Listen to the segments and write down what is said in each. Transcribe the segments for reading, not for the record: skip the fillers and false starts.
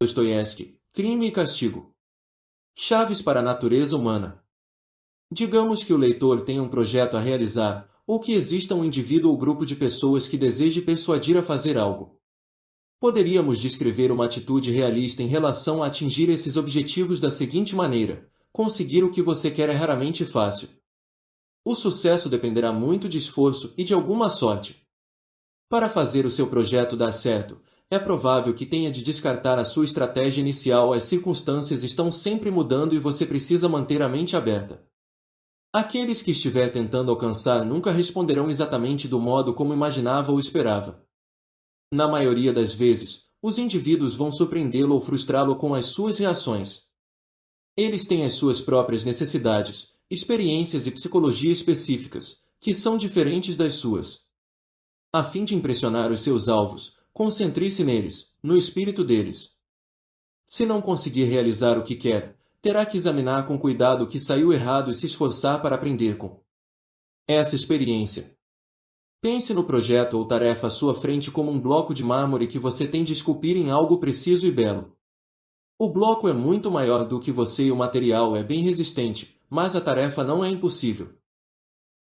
Dostoiévski, Crime e Castigo. Chaves para a natureza humana. Digamos que o leitor tenha um projeto a realizar, ou que exista um indivíduo ou grupo de pessoas que deseje persuadir a fazer algo. Poderíamos descrever uma atitude realista em relação a atingir esses objetivos da seguinte maneira: conseguir o que você quer é raramente fácil. O sucesso dependerá muito de esforço e de alguma sorte. Para fazer o seu projeto dar certo, é provável que tenha de descartar a sua estratégia inicial. As circunstâncias estão sempre mudando e você precisa manter a mente aberta. Aqueles que estiver tentando alcançar nunca responderão exatamente do modo como imaginava ou esperava. Na maioria das vezes, os indivíduos vão surpreendê-lo ou frustrá-lo com as suas reações. Eles têm as suas próprias necessidades, experiências e psicologia específicas, que são diferentes das suas. A fim de impressionar os seus alvos, concentre-se neles, no espírito deles. Se não conseguir realizar o que quer, terá que examinar com cuidado o que saiu errado e se esforçar para aprender com essa experiência. Pense no projeto ou tarefa à sua frente como um bloco de mármore que você tem de esculpir em algo preciso e belo. O bloco é muito maior do que você e o material é bem resistente, mas a tarefa não é impossível.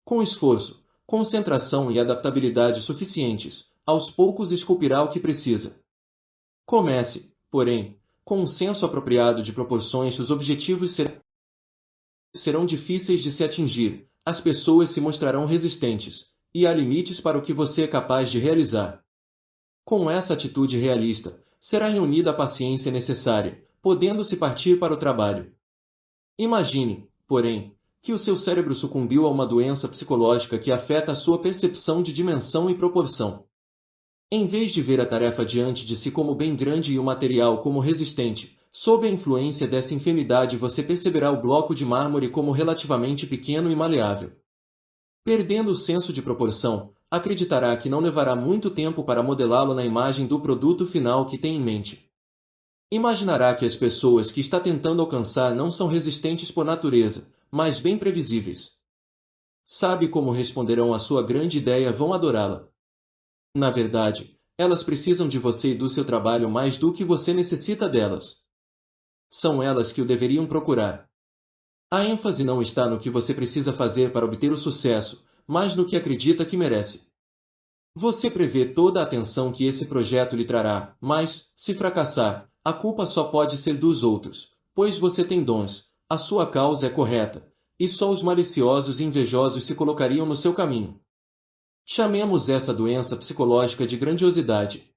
Com esforço, concentração e adaptabilidade suficientes, aos poucos esculpirá o que precisa. Comece, porém, com um senso apropriado de proporções. Os objetivos serão difíceis de se atingir, as pessoas se mostrarão resistentes, e há limites para o que você é capaz de realizar. Com essa atitude realista, será reunida a paciência necessária, podendo-se partir para o trabalho. Imagine, porém, que o seu cérebro sucumbiu a uma doença psicológica que afeta a sua percepção de dimensão e proporção. Em vez de ver a tarefa diante de si como bem grande e o material como resistente, sob a influência dessa enfermidade você perceberá o bloco de mármore como relativamente pequeno e maleável. Perdendo o senso de proporção, acreditará que não levará muito tempo para modelá-lo na imagem do produto final que tem em mente. Imaginará que as pessoas que está tentando alcançar não são resistentes por natureza, mas bem previsíveis. Sabe como responderão à sua grande ideia? Vão adorá-la. Na verdade, elas precisam de você e do seu trabalho mais do que você necessita delas. São elas que o deveriam procurar. A ênfase não está no que você precisa fazer para obter o sucesso, mas no que acredita que merece. Você prevê toda a atenção que esse projeto lhe trará, mas, se fracassar, a culpa só pode ser dos outros, pois você tem dons, a sua causa é correta, e só os maliciosos e invejosos se colocariam no seu caminho. Chamemos essa doença psicológica de grandiosidade.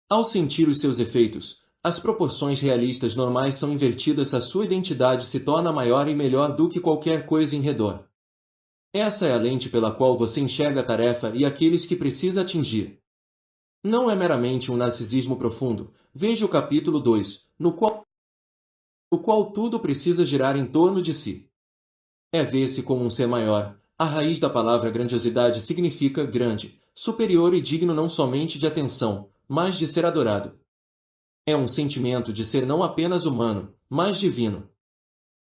Ao sentir os seus efeitos, as proporções realistas normais são invertidas, a sua identidade se torna maior e melhor do que qualquer coisa em redor. Essa é a lente pela qual você enxerga a tarefa e aqueles que precisa atingir. Não é meramente um narcisismo profundo, veja o capítulo 2, no qual tudo precisa girar em torno de si. É ver-se como um ser maior. A raiz da palavra grandiosidade significa grande, superior e digno não somente de atenção, mas de ser adorado. É um sentimento de ser não apenas humano, mas divino.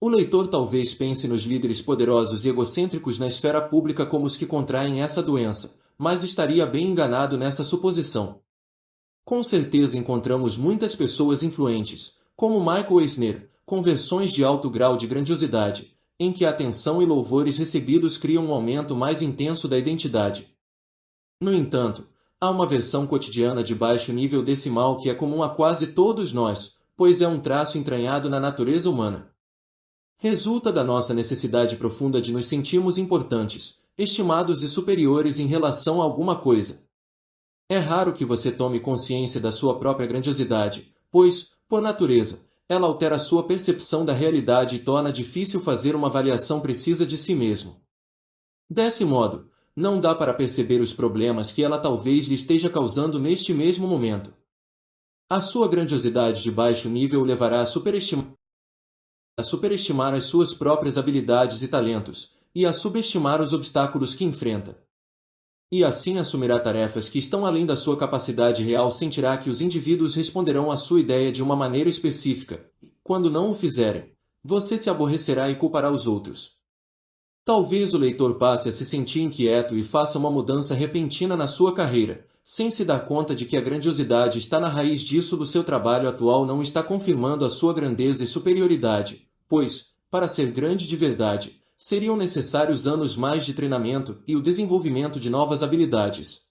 O leitor talvez pense nos líderes poderosos e egocêntricos na esfera pública como os que contraem essa doença, mas estaria bem enganado nessa suposição. Com certeza encontramos muitas pessoas influentes, como Michael Eisner, com versões de alto grau de grandiosidade, em que a atenção e louvores recebidos criam um aumento mais intenso da identidade. No entanto, há uma versão cotidiana de baixo nível desse mal que é comum a quase todos nós, pois é um traço entranhado na natureza humana. Resulta da nossa necessidade profunda de nos sentirmos importantes, estimados e superiores em relação a alguma coisa. É raro que você tome consciência da sua própria grandiosidade, pois, por natureza, ela altera sua percepção da realidade e torna difícil fazer uma avaliação precisa de si mesmo. Desse modo, não dá para perceber os problemas que ela talvez lhe esteja causando neste mesmo momento. A sua grandiosidade de baixo nível o levará a superestimar as suas próprias habilidades e talentos, e a subestimar os obstáculos que enfrenta. E assim assumirá tarefas que estão além da sua capacidade real. Sentirá que os indivíduos responderão à sua ideia de uma maneira específica. Quando não o fizerem, você se aborrecerá e culpará os outros. Talvez o leitor passe a se sentir inquieto e faça uma mudança repentina na sua carreira, sem se dar conta de que a grandiosidade está na raiz disso do seu trabalho atual não está confirmando a sua grandeza e superioridade, pois, para ser grande de verdade, seriam necessários anos mais de treinamento e o desenvolvimento de novas habilidades.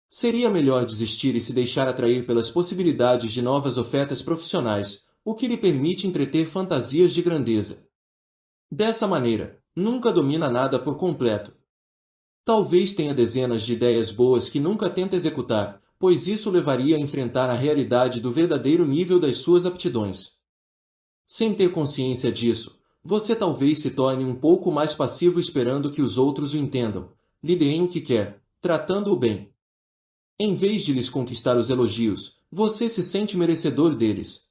Seria melhor desistir e se deixar atrair pelas possibilidades de novas ofertas profissionais, o que lhe permite entreter fantasias de grandeza. Dessa maneira, nunca domina nada por completo. Talvez tenha dezenas de ideias boas que nunca tenta executar, pois isso levaria a enfrentar a realidade do verdadeiro nível das suas aptidões. Sem ter consciência disso, você talvez se torne um pouco mais passivo esperando que os outros o entendam, lhe deem o que quer, tratando-o bem. Em vez de lhes conquistar os elogios, você se sente merecedor deles.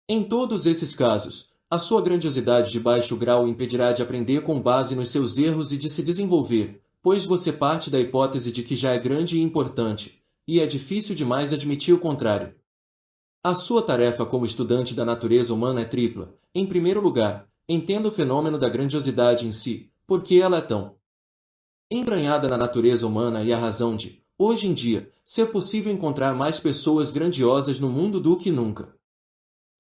Em todos esses casos, a sua grandiosidade de baixo grau o impedirá de aprender com base nos seus erros e de se desenvolver, pois você parte da hipótese de que já é grande e importante, e é difícil demais admitir o contrário. A sua tarefa como estudante da natureza humana é tripla. Em primeiro lugar, entenda o fenômeno da grandiosidade em si, porque ela é tão entranhada na natureza humana e a razão de, hoje em dia, ser possível encontrar mais pessoas grandiosas no mundo do que nunca.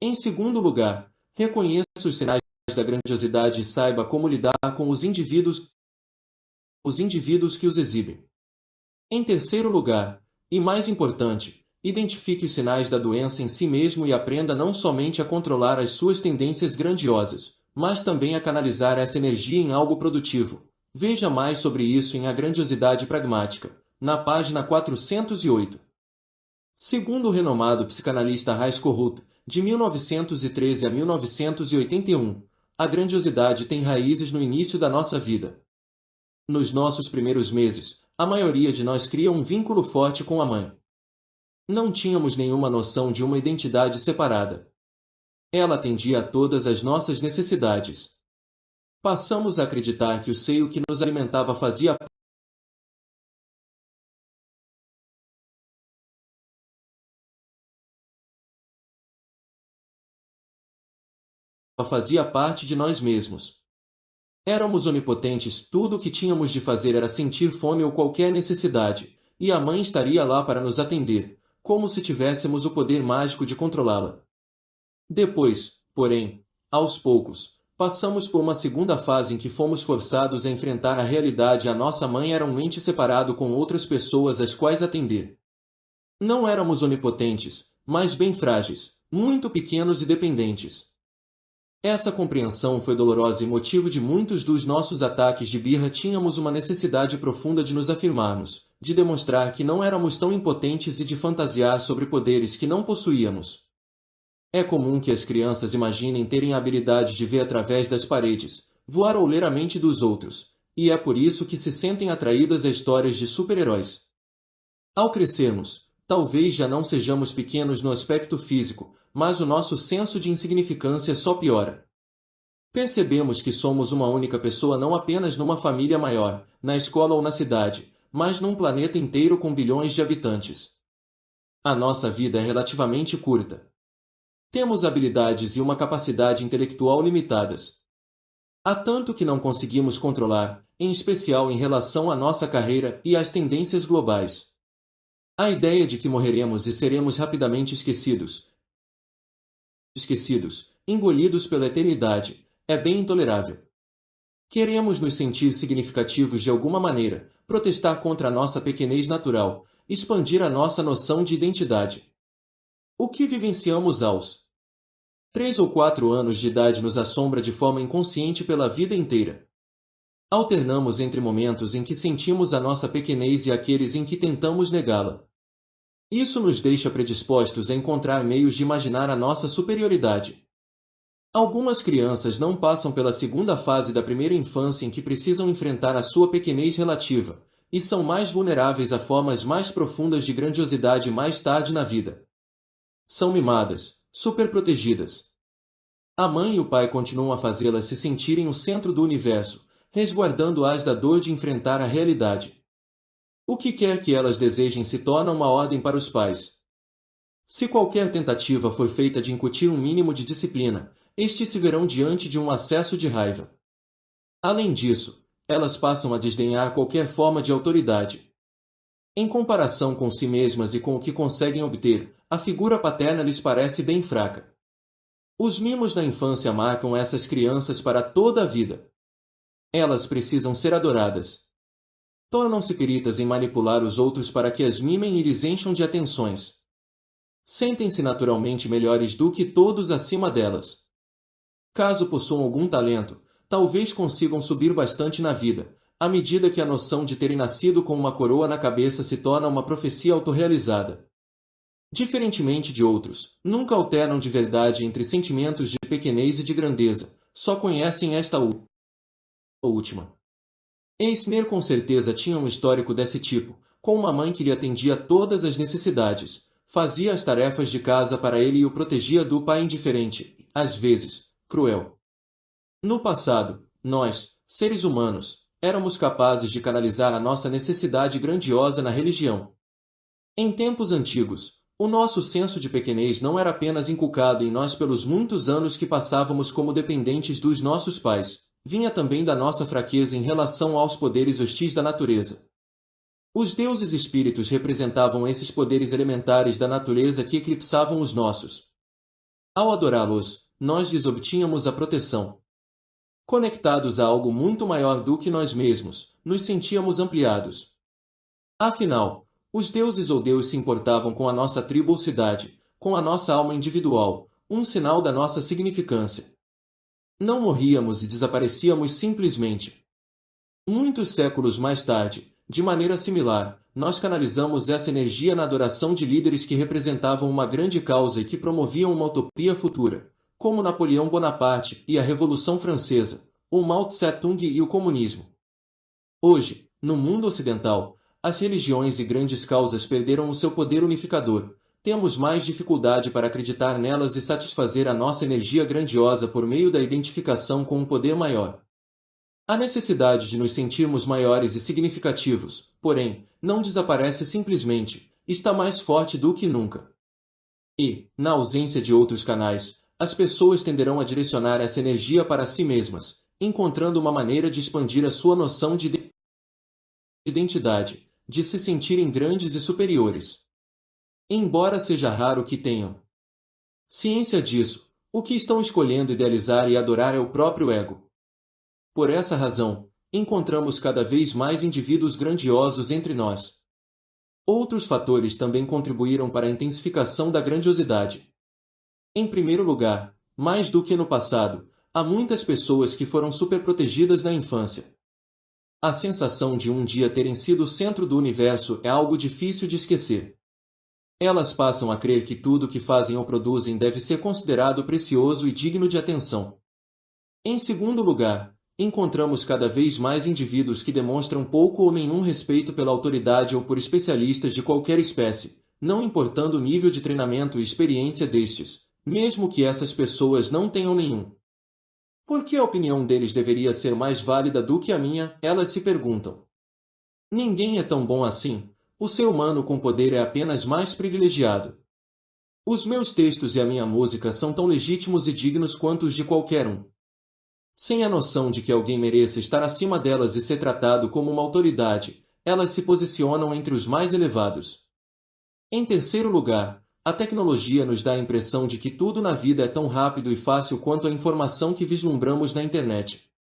Em segundo lugar, reconheça os sinais da grandiosidade e saiba como lidar com os indivíduos que os exibem. Em terceiro lugar, e mais importante, identifique os sinais da doença em si mesmo e aprenda não somente a controlar as suas tendências grandiosas, mas também a canalizar essa energia em algo produtivo. Veja mais sobre isso em A Grandiosidade Pragmática, na página 408. Segundo o renomado psicanalista Hais Corrupt, de 1913 a 1981, a grandiosidade tem raízes no início da nossa vida. Nos nossos primeiros meses, a maioria de nós cria um vínculo forte com a mãe. Não tínhamos nenhuma noção de uma identidade separada. Ela atendia a todas as nossas necessidades. Passamos a acreditar que o seio que nos alimentava fazia parte de nós mesmos. Éramos onipotentes, tudo o que tínhamos de fazer era sentir fome ou qualquer necessidade, e a mãe estaria lá para nos atender, como se tivéssemos o poder mágico de controlá-la. Depois, porém, aos poucos, passamos por uma segunda fase em que fomos forçados a enfrentar a realidade e a nossa mãe era um ente separado com outras pessoas às quais atender. Não éramos onipotentes, mas bem frágeis, muito pequenos e dependentes. Essa compreensão foi dolorosa e motivo de muitos dos nossos ataques de birra. Tínhamos uma necessidade profunda de nos afirmarmos, de demonstrar que não éramos tão impotentes e de fantasiar sobre poderes que não possuíamos. É comum que as crianças imaginem terem a habilidade de ver através das paredes, voar ou ler a mente dos outros, e é por isso que se sentem atraídas a histórias de super-heróis. Ao crescermos, talvez já não sejamos pequenos no aspecto físico, mas o nosso senso de insignificância só piora. Percebemos que somos uma única pessoa não apenas numa família maior, na escola ou na cidade, mas num planeta inteiro com bilhões de habitantes. A nossa vida é relativamente curta. Temos habilidades e uma capacidade intelectual limitadas. Há tanto que não conseguimos controlar, em especial em relação à nossa carreira e às tendências globais. A ideia de que morreremos e seremos rapidamente esquecidos, engolidos pela eternidade, é bem intolerável. Queremos nos sentir significativos de alguma maneira, protestar contra a nossa pequenez natural, expandir a nossa noção de identidade. O que vivenciamos aos 3 ou 4 anos de idade nos assombra de forma inconsciente pela vida inteira. Alternamos entre momentos em que sentimos a nossa pequenez e aqueles em que tentamos negá-la. Isso nos deixa predispostos a encontrar meios de imaginar a nossa superioridade. Algumas crianças não passam pela segunda fase da primeira infância em que precisam enfrentar a sua pequenez relativa, e são mais vulneráveis a formas mais profundas de grandiosidade mais tarde na vida. São mimadas, superprotegidas. A mãe e o pai continuam a fazê-las se sentirem o centro do universo, resguardando-as da dor de enfrentar a realidade. O que quer que elas desejem se torna uma ordem para os pais. Se qualquer tentativa for feita de incutir um mínimo de disciplina, estes se verão diante de um acesso de raiva. Além disso, elas passam a desdenhar qualquer forma de autoridade. Em comparação com si mesmas e com o que conseguem obter, a figura paterna lhes parece bem fraca. Os mimos da infância marcam essas crianças para toda a vida. Elas precisam ser adoradas. Tornam-se peritas em manipular os outros para que as mimem e lhes encham de atenções. Sentem-se naturalmente melhores do que todos acima delas. Caso possuam algum talento, talvez consigam subir bastante na vida, à medida que a noção de terem nascido com uma coroa na cabeça se torna uma profecia autorrealizada. Diferentemente de outros, nunca alternam de verdade entre sentimentos de pequenez e de grandeza, só conhecem esta última. Eisner com certeza tinha um histórico desse tipo, com uma mãe que lhe atendia todas as necessidades, fazia as tarefas de casa para ele e o protegia do pai indiferente, às vezes, cruel. No passado, nós, seres humanos, éramos capazes de canalizar a nossa necessidade grandiosa na religião. Em tempos antigos, o nosso senso de pequenez não era apenas inculcado em nós pelos muitos anos que passávamos como dependentes dos nossos pais, vinha também da nossa fraqueza em relação aos poderes hostis da natureza. Os deuses espíritos representavam esses poderes elementares da natureza que eclipsavam os nossos. Ao adorá-los, nós lhes obtínhamos a proteção. Conectados a algo muito maior do que nós mesmos, nos sentíamos ampliados. Afinal, os deuses ou Deus se importavam com a nossa tribo ou cidade, com a nossa alma individual, um sinal da nossa significância. Não morríamos e desaparecíamos simplesmente. Muitos séculos mais tarde, de maneira similar, nós canalizamos essa energia na adoração de líderes que representavam uma grande causa e que promoviam uma utopia futura, como Napoleão Bonaparte e a Revolução Francesa, o Mao Tse-tung e o comunismo. Hoje, no mundo ocidental, as religiões e grandes causas perderam o seu poder unificador. Temos mais dificuldade para acreditar nelas e satisfazer a nossa energia grandiosa por meio da identificação com um poder maior. A necessidade de nos sentirmos maiores e significativos, porém, não desaparece simplesmente, está mais forte do que nunca. E, na ausência de outros canais, as pessoas tenderão a direcionar essa energia para si mesmas, encontrando uma maneira de expandir a sua noção de identidade, de se sentirem grandes e superiores. Embora seja raro que tenham ciência disso, o que estão escolhendo idealizar e adorar é o próprio ego. Por essa razão, encontramos cada vez mais indivíduos grandiosos entre nós. Outros fatores também contribuíram para a intensificação da grandiosidade. Em primeiro lugar, mais do que no passado, há muitas pessoas que foram superprotegidas na infância. A sensação de um dia terem sido o centro do universo é algo difícil de esquecer. Elas passam a crer que tudo que fazem ou produzem deve ser considerado precioso e digno de atenção. Em segundo lugar, encontramos cada vez mais indivíduos que demonstram pouco ou nenhum respeito pela autoridade ou por especialistas de qualquer espécie, não importando o nível de treinamento e experiência destes, mesmo que essas pessoas não tenham nenhum. Por que a opinião deles deveria ser mais válida do que a minha, elas se perguntam. Ninguém é tão bom assim. O ser humano com poder é apenas mais privilegiado. Os meus textos e a minha música são tão legítimos e dignos quanto os de qualquer um. Sem a noção de que alguém mereça estar acima delas e ser tratado como uma autoridade, elas se posicionam entre os mais elevados. Em terceiro lugar, a tecnologia nos dá a impressão de que tudo na vida é tão rápido e fácil quanto a informação que vislumbramos na internet.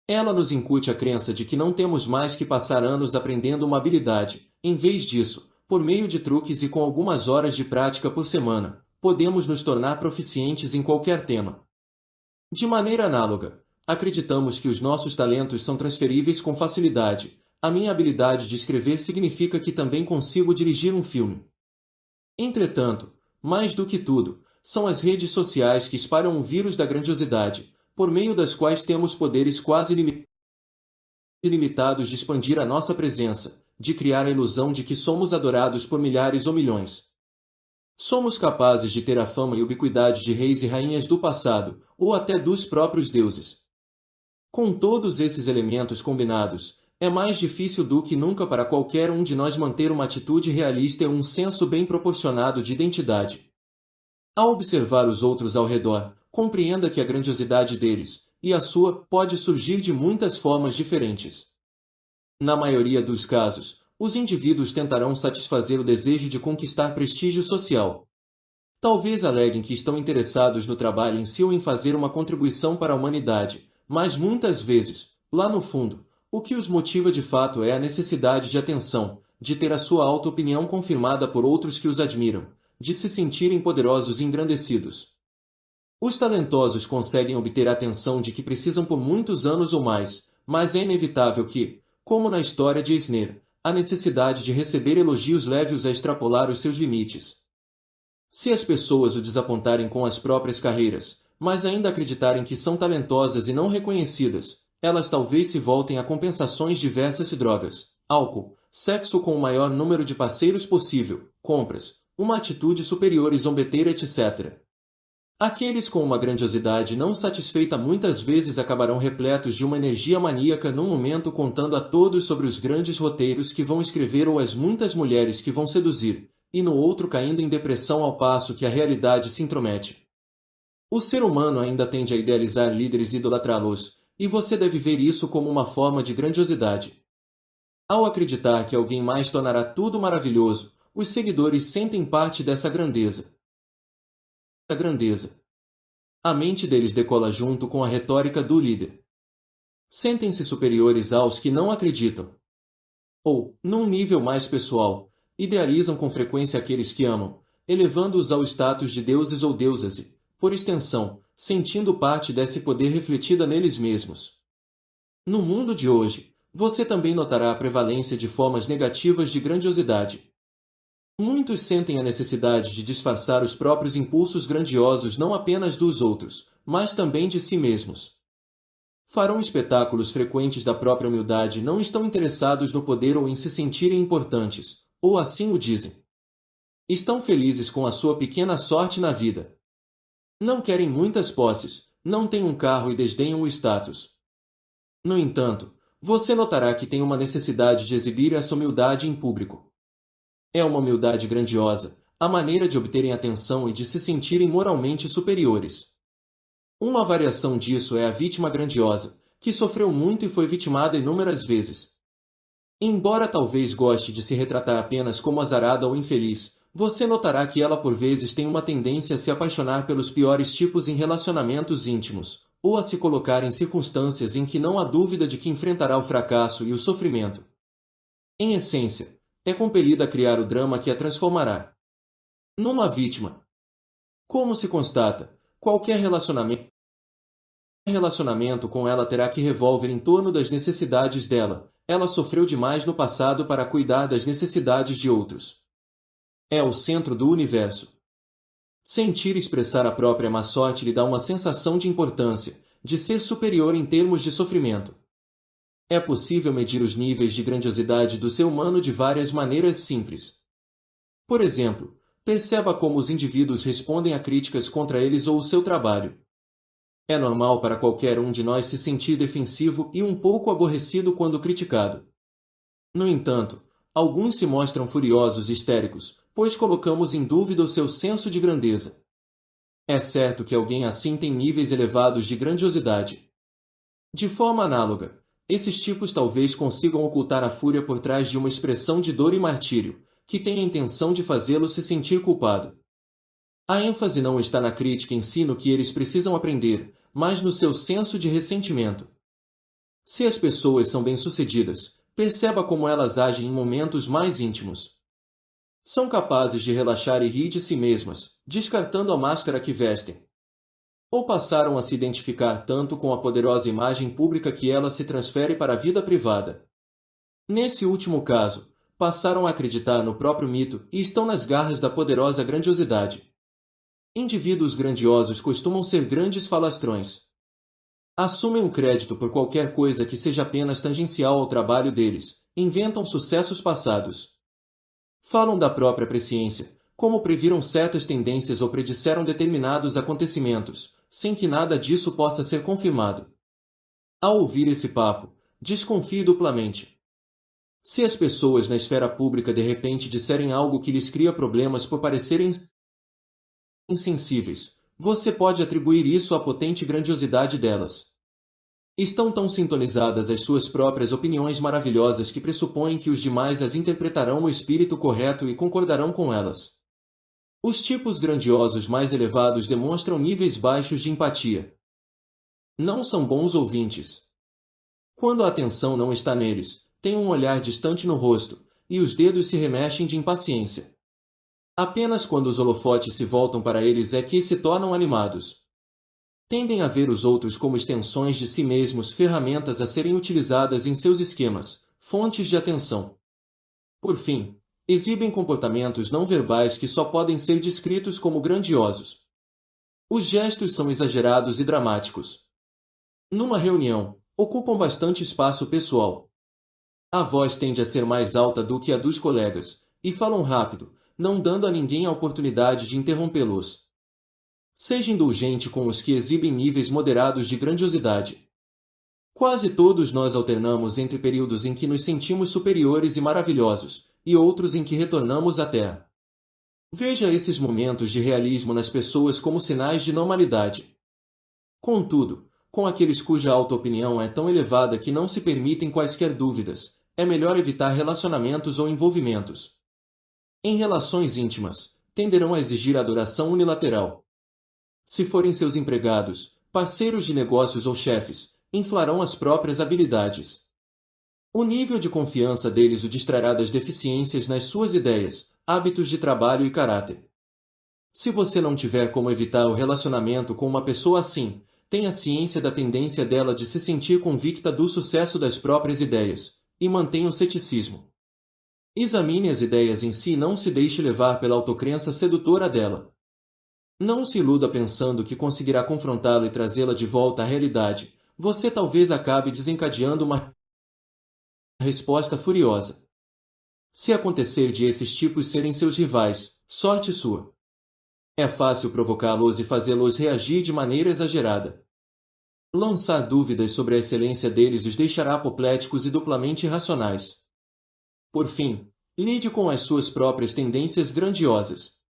Ela nos incute a crença de que não temos mais que passar anos aprendendo uma habilidade. Em vez disso, por meio de truques e com algumas horas de prática por semana, podemos nos tornar proficientes em qualquer tema. De maneira análoga, acreditamos que os nossos talentos são transferíveis com facilidade. A minha habilidade de escrever significa que também consigo dirigir um filme. Entretanto, mais do que tudo, são as redes sociais que espalham o vírus da grandiosidade, por meio das quais temos poderes quase ilimitados de expandir a nossa presença, de criar a ilusão de que somos adorados por milhares ou milhões. Somos capazes de ter a fama e ubiquidade de reis e rainhas do passado, ou até dos próprios deuses. Com todos esses elementos combinados, é mais difícil do que nunca para qualquer um de nós manter uma atitude realista e um senso bem proporcionado de identidade. Ao observar os outros ao redor, compreenda que a grandiosidade deles, e a sua, pode surgir de muitas formas diferentes. Na maioria dos casos, os indivíduos tentarão satisfazer o desejo de conquistar prestígio social. Talvez aleguem que estão interessados no trabalho em si ou em fazer uma contribuição para a humanidade, mas muitas vezes, lá no fundo, o que os motiva de fato é a necessidade de atenção, de ter a sua auto-opinião confirmada por outros que os admiram, de se sentirem poderosos e engrandecidos. Os talentosos conseguem obter a atenção de que precisam por muitos anos ou mais, mas é inevitável que, como na história de Eisner, a necessidade de receber elogios leve-os a extrapolar os seus limites. Se as pessoas o desapontarem com as próprias carreiras, mas ainda acreditarem que são talentosas e não reconhecidas, elas talvez se voltem a compensações diversas e drogas, álcool, sexo com o maior número de parceiros possível, compras, uma atitude superior e zombeteira, etc. Aqueles com uma grandiosidade não satisfeita muitas vezes acabarão repletos de uma energia maníaca num momento contando a todos sobre os grandes roteiros que vão escrever ou as muitas mulheres que vão seduzir, e no outro caindo em depressão ao passo que a realidade se intromete. O ser humano ainda tende a idealizar líderes e idolatrá-los, e você deve ver isso como uma forma de grandiosidade. Ao acreditar que alguém mais tornará tudo maravilhoso, os seguidores sentem parte dessa grandeza. A grandeza. A mente deles decola junto com a retórica do líder. Sentem-se superiores aos que não acreditam. Ou, num nível mais pessoal, idealizam com frequência aqueles que amam, elevando-os ao status de deuses ou deusas e, por extensão, sentindo parte desse poder refletida neles mesmos. No mundo de hoje, você também notará a prevalência de formas negativas de grandiosidade. Muitos sentem a necessidade de disfarçar os próprios impulsos grandiosos não apenas dos outros, mas também de si mesmos. Farão espetáculos frequentes da própria humildade e não estão interessados no poder ou em se sentirem importantes, ou assim o dizem. Estão felizes com a sua pequena sorte na vida. Não querem muitas posses, não têm um carro e desdenham o status. No entanto, você notará que tem uma necessidade de exibir essa humildade em público. É uma humildade grandiosa, a maneira de obterem atenção e de se sentirem moralmente superiores. Uma variação disso é a vítima grandiosa, que sofreu muito e foi vitimada inúmeras vezes. Embora talvez goste de se retratar apenas como azarada ou infeliz, você notará que ela por vezes tem uma tendência a se apaixonar pelos piores tipos em relacionamentos íntimos, ou a se colocar em circunstâncias em que não há dúvida de que enfrentará o fracasso e o sofrimento. Em essência, é compelida a criar o drama que a transformará numa vítima. Como se constata, qualquer relacionamento com ela terá que revolver em torno das necessidades dela. Ela sofreu demais no passado para cuidar das necessidades de outros. É o centro do universo. Sentir expressar a própria má sorte lhe dá uma sensação de importância, de ser superior em termos de sofrimento. É possível medir os níveis de grandiosidade do ser humano de várias maneiras simples. Por exemplo, perceba como os indivíduos respondem a críticas contra eles ou o seu trabalho. É normal para qualquer um de nós se sentir defensivo e um pouco aborrecido quando criticado. No entanto, alguns se mostram furiosos e histéricos, pois colocamos em dúvida o seu senso de grandeza. É certo que alguém assim tem níveis elevados de grandiosidade. De forma análoga, esses tipos talvez consigam ocultar a fúria por trás de uma expressão de dor e martírio, que tem a intenção de fazê-lo se sentir culpado. A ênfase não está na crítica em si no que eles precisam aprender, mas no seu senso de ressentimento. Se as pessoas são bem-sucedidas, perceba como elas agem em momentos mais íntimos. São capazes de relaxar e rir de si mesmas, descartando a máscara que vestem. Ou passaram a se identificar tanto com a poderosa imagem pública que ela se transfere para a vida privada. Nesse último caso, passaram a acreditar no próprio mito e estão nas garras da poderosa grandiosidade. Indivíduos grandiosos costumam ser grandes falastrões. Assumem o crédito por qualquer coisa que seja apenas tangencial ao trabalho deles, inventam sucessos passados. Falam da própria presciência, como previram certas tendências ou predisseram determinados acontecimentos, sem que nada disso possa ser confirmado. Ao ouvir esse papo, desconfie duplamente. Se as pessoas na esfera pública de repente disserem algo que lhes cria problemas por parecerem insensíveis, você pode atribuir isso à potente grandiosidade delas. Estão tão sintonizadas às suas próprias opiniões maravilhosas que pressupõem que os demais as interpretarão no espírito correto e concordarão com elas. Os tipos grandiosos mais elevados demonstram níveis baixos de empatia. Não são bons ouvintes. Quando a atenção não está neles, têm um olhar distante no rosto, e os dedos se remexem de impaciência. Apenas quando os holofotes se voltam para eles é que se tornam animados. Tendem a ver os outros como extensões de si mesmos, ferramentas a serem utilizadas em seus esquemas, fontes de atenção. Por fim, exibem comportamentos não verbais que só podem ser descritos como grandiosos. Os gestos são exagerados e dramáticos. Numa reunião, ocupam bastante espaço pessoal. A voz tende a ser mais alta do que a dos colegas, e falam rápido, não dando a ninguém a oportunidade de interrompê-los. Seja indulgente com os que exibem níveis moderados de grandiosidade. Quase todos nós alternamos entre períodos em que nos sentimos superiores e maravilhosos, e outros em que retornamos à Terra. Veja esses momentos de realismo nas pessoas como sinais de normalidade. Contudo, com aqueles cuja auto-opinião é tão elevada que não se permitem quaisquer dúvidas, é melhor evitar relacionamentos ou envolvimentos. Em relações íntimas, tenderão a exigir adoração unilateral. Se forem seus empregados, parceiros de negócios ou chefes, inflarão as próprias habilidades. O nível de confiança deles o distrará das deficiências nas suas ideias, hábitos de trabalho e caráter. Se você não tiver como evitar o relacionamento com uma pessoa assim, tenha ciência da tendência dela de se sentir convicta do sucesso das próprias ideias, e mantenha o ceticismo. Examine as ideias em si e não se deixe levar pela autocrença sedutora dela. Não se iluda pensando que conseguirá confrontá-la e trazê-la de volta à realidade. Você talvez acabe desencadeando uma resposta furiosa. Se acontecer de esses tipos serem seus rivais, sorte sua. É fácil provocá-los e fazê-los reagir de maneira exagerada. Lançar dúvidas sobre a excelência deles os deixará apopléticos e duplamente irracionais. Por fim, lide com as suas próprias tendências grandiosas.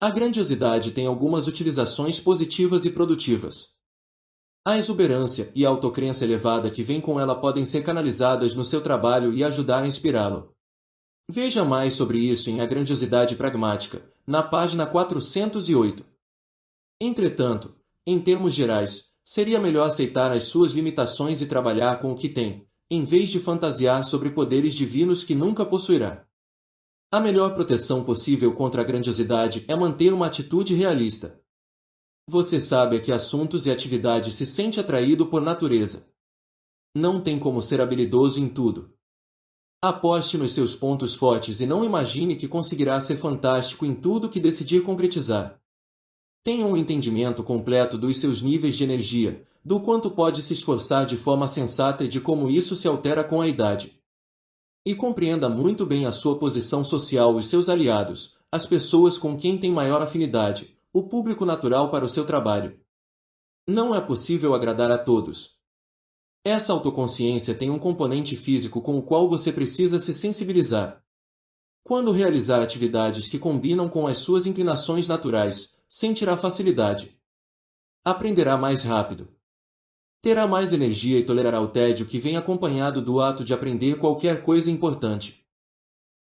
A grandiosidade tem algumas utilizações positivas e produtivas. A exuberância e a autocrença elevada que vem com ela podem ser canalizadas no seu trabalho e ajudar a inspirá-lo. Veja mais sobre isso em A Grandiosidade Pragmática, na página 408. Entretanto, em termos gerais, seria melhor aceitar as suas limitações e trabalhar com o que tem, em vez de fantasiar sobre poderes divinos que nunca possuirá. A melhor proteção possível contra a grandiosidade é manter uma atitude realista. Você sabe a que assuntos e atividades se sente atraído por natureza. Não tem como ser habilidoso em tudo. Aposte nos seus pontos fortes e não imagine que conseguirá ser fantástico em tudo que decidir concretizar. Tenha um entendimento completo dos seus níveis de energia, do quanto pode se esforçar de forma sensata e de como isso se altera com a idade. E compreenda muito bem a sua posição social e os seus aliados, as pessoas com quem tem maior afinidade, o público natural para o seu trabalho. Não é possível agradar a todos. Essa autoconsciência tem um componente físico com o qual você precisa se sensibilizar. Quando realizar atividades que combinam com as suas inclinações naturais, sentirá facilidade. Aprenderá mais rápido. Terá mais energia e tolerará o tédio que vem acompanhado do ato de aprender qualquer coisa importante.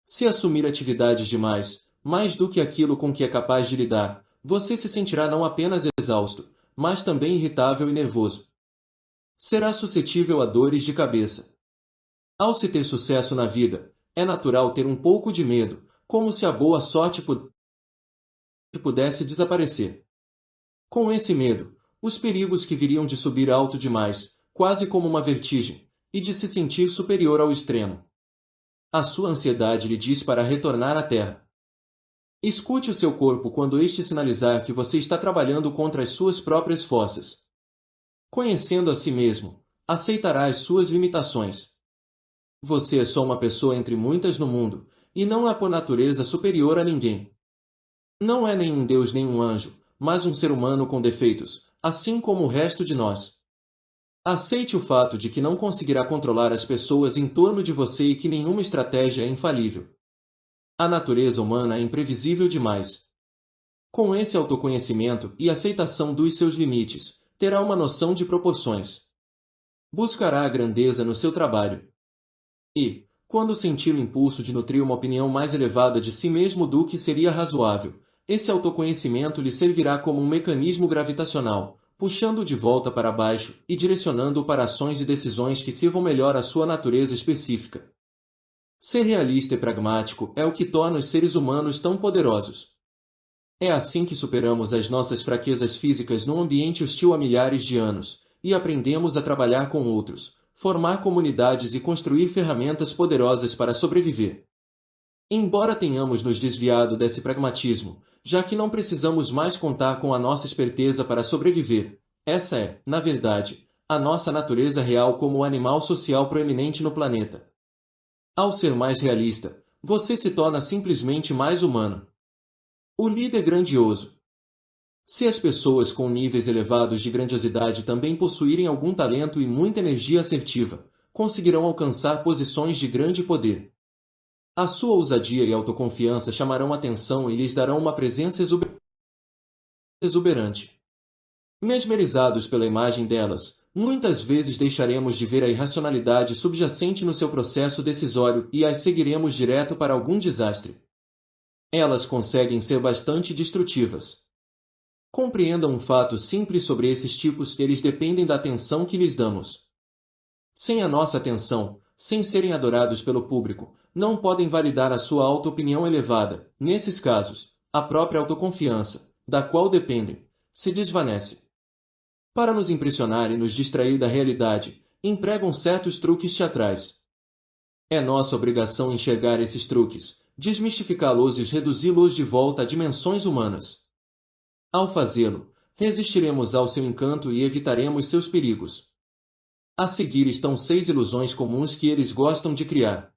Se assumir atividades demais, mais do que aquilo com que é capaz de lidar, você se sentirá não apenas exausto, mas também irritável e nervoso. Será suscetível a dores de cabeça. Ao se ter sucesso na vida, é natural ter um pouco de medo, como se a boa sorte pudesse desaparecer. Com esse medo, os perigos que viriam de subir alto demais, quase como uma vertigem, e de se sentir superior ao extremo. A sua ansiedade lhe diz para retornar à Terra. Escute o seu corpo quando este sinalizar que você está trabalhando contra as suas próprias forças. Conhecendo a si mesmo, aceitará as suas limitações. Você é só uma pessoa entre muitas no mundo, e não é por natureza superior a ninguém. Não é nenhum Deus nem um anjo, mas um ser humano com defeitos, assim como o resto de nós. Aceite o fato de que não conseguirá controlar as pessoas em torno de você e que nenhuma estratégia é infalível. A natureza humana é imprevisível demais. Com esse autoconhecimento e aceitação dos seus limites, terá uma noção de proporções. Buscará a grandeza no seu trabalho. E, quando sentir o impulso de nutrir uma opinião mais elevada de si mesmo do que seria razoável, esse autoconhecimento lhe servirá como um mecanismo gravitacional, puxando-o de volta para baixo e direcionando-o para ações e decisões que sirvam melhor à sua natureza específica. Ser realista e pragmático é o que torna os seres humanos tão poderosos. É assim que superamos as nossas fraquezas físicas num ambiente hostil há milhares de anos, e aprendemos a trabalhar com outros, formar comunidades e construir ferramentas poderosas para sobreviver. Embora tenhamos nos desviado desse pragmatismo, já que não precisamos mais contar com a nossa esperteza para sobreviver, essa é, na verdade, a nossa natureza real como o animal social proeminente no planeta. Ao ser mais realista, você se torna simplesmente mais humano. O líder grandioso. Se as pessoas com níveis elevados de grandiosidade também possuírem algum talento e muita energia assertiva, conseguirão alcançar posições de grande poder. A sua ousadia e autoconfiança chamarão atenção e lhes darão uma presença exuberante. Mesmerizados pela imagem delas, muitas vezes deixaremos de ver a irracionalidade subjacente no seu processo decisório e as seguiremos direto para algum desastre. Elas conseguem ser bastante destrutivas. Compreendam um fato simples sobre esses tipos: eles dependem da atenção que lhes damos. Sem a nossa atenção, sem serem adorados pelo público, não podem validar a sua auto-opinião elevada. Nesses casos, a própria autoconfiança, da qual dependem, se desvanece. Para nos impressionar e nos distrair da realidade, empregam certos truques teatrais. É nossa obrigação enxergar esses truques, desmistificá-los e reduzi-los de volta a dimensões humanas. Ao fazê-lo, resistiremos ao seu encanto e evitaremos seus perigos. A seguir estão 6 ilusões comuns que eles gostam de criar.